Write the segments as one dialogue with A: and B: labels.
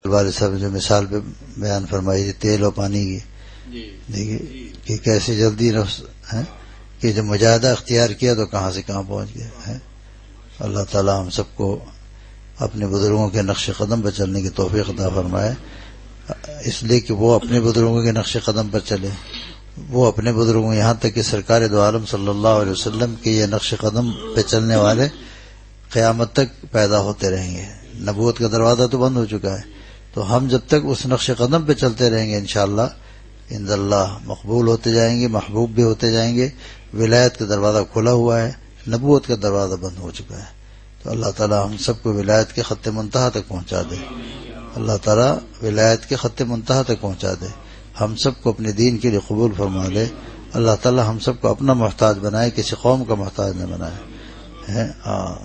A: والد صاحب نے جو مثال پہ بیان فرمائی تھی تیل اور پانی کی، دیکھیے کہ کیسی جلدی نفس ہے کہ جب مجاہدہ اختیار کیا تو کہاں سے کہاں پہنچ گیا ہے۔ اللہ تعالی ہم سب کو اپنے بزرگوں کے نقش قدم پر چلنے کی توفیق عطا فرمائے، اس لیے کہ وہ اپنے بزرگوں کے نقش قدم پر چلے، وہ اپنے بزرگوں یہاں تک کہ سرکار دو عالم صلی اللہ علیہ وسلم کے یہ نقش قدم پہ چلنے والے قیامت تک پیدا ہوتے رہیں گے۔ نبوت کا دروازہ تو بند ہو چکا ہے، تو ہم جب تک اس نقش قدم پہ چلتے رہیں گے انشاءاللہ عند اللہ مقبول ہوتے جائیں گے، محبوب بھی ہوتے جائیں گے۔ ولایت کا دروازہ کھلا ہوا ہے، نبوت کا دروازہ بند ہو چکا ہے، تو اللہ تعالی ہم سب کو ولایت کے خط منتہا تک پہنچا دے۔ اللہ تعالی ولایت کے خط منتہا تک پہنچا دے، ہم سب کو اپنے دین کے لیے قبول فرما لے۔ اللہ تعالی ہم سب کو اپنا محتاج بنائے، کسی قوم کا محتاج نہ بنائے۔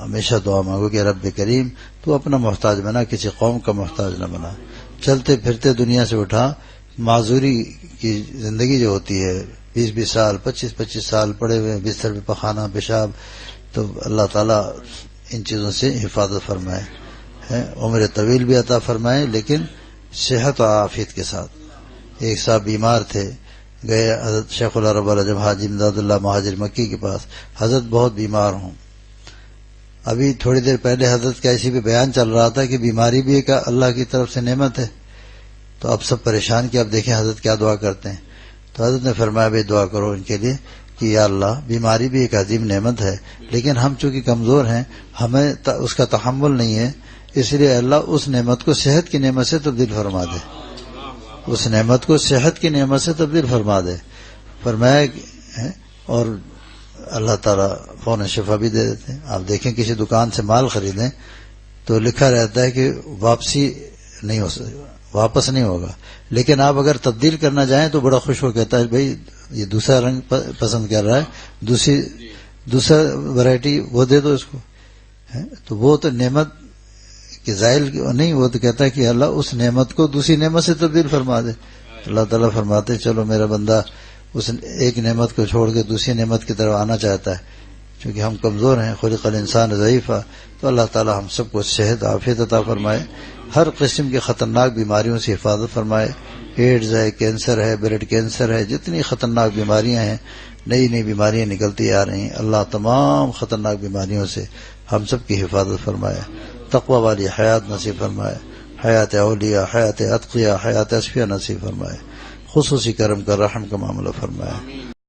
A: ہمیشہ دعا مانگو کہ رب کریم تو اپنا محتاج بنا، کسی قوم کا محتاج نہ بنا۔ چلتے پھرتے دنیا سے اٹھا، معذوری کی زندگی جو ہوتی ہے 20 سال 25 سال پڑے ہوئے بستر پہ پخانہ پیشاب، تو اللہ تعالیٰ ان چیزوں سے حفاظت فرمائے، عمر طویل بھی عطا فرمائے، لیکن صحت و عافیت کے ساتھ۔ ایک صاحب بیمار تھے، گئے حضرت شیخ العرب العجم حاجی امداد اللہ مہاجر مکی کے پاس، حضرت بہت بیمار ہوں۔ ابھی تھوڑی دیر پہلے حضرت کا اسی پہ بیان چل رہا تھا کہ بیماری بھی ایک اللہ کی طرف سے نعمت ہے، تو اب سب پریشان کہ اب دیکھیں حضرت کیا دعا کرتے ہیں۔ تو حضرت نے فرمایا بھائی دعا کرو ان کے لیے کہ یا اللہ بیماری بھی ایک عظیم نعمت ہے، لیکن ہم چونکہ کمزور ہیں، ہمیں اس کا تحمل نہیں ہے، اس لیے اللہ اس نعمت کو صحت کی نعمت سے تبدیل فرما دے، اس نعمت کو صحت کی نعمت سے تبدیل فرما دے فرمایا، اور اللہ تعالیٰ فوراً شفا بھی دے دیتے ہیں۔ آپ دیکھیں کسی دکان سے مال خریدیں تو لکھا رہتا ہے کہ واپس نہیں ہوگا، لیکن آپ اگر تبدیل کرنا جائیں تو بڑا خوش ہو کہتا ہے بھائی یہ دوسرا رنگ پسند کر رہا ہے، دوسرا ورائٹی وہ دے دو اس کو، تو وہ تو نعمت کہ زائل نہیں، وہ تو کہتا ہے کہ اللہ اس نعمت کو دوسری نعمت سے تبدیل فرما دے۔ اللہ تعالیٰ فرماتے چلو میرا بندہ اس ایک نعمت کو چھوڑ کے دوسری نعمت کی طرف آنا چاہتا ہے، چونکہ ہم کمزور ہیں، خلق الانسان ضعیفا، تو اللہ تعالیٰ ہم سب کو صحت عافیت عطا فرمائے، ہر قسم کی خطرناک بیماریوں سے حفاظت فرمائے۔ ایڈز ہے، کینسر ہے، بلڈ کینسر ہے، جتنی خطرناک بیماریاں ہیں، نئی بیماریاں نکلتی آ رہی ہیں، اللہ تمام خطرناک بیماریوں سے ہم سب کی حفاظت فرمائے، تقوی والی حیات نصیب فرمائے، حیات اولیاء، حیات اتقیاء، حیات اصفیاء نصیب فرمائے، خصوصی کرم کا رحم کا معاملہ فرمائے۔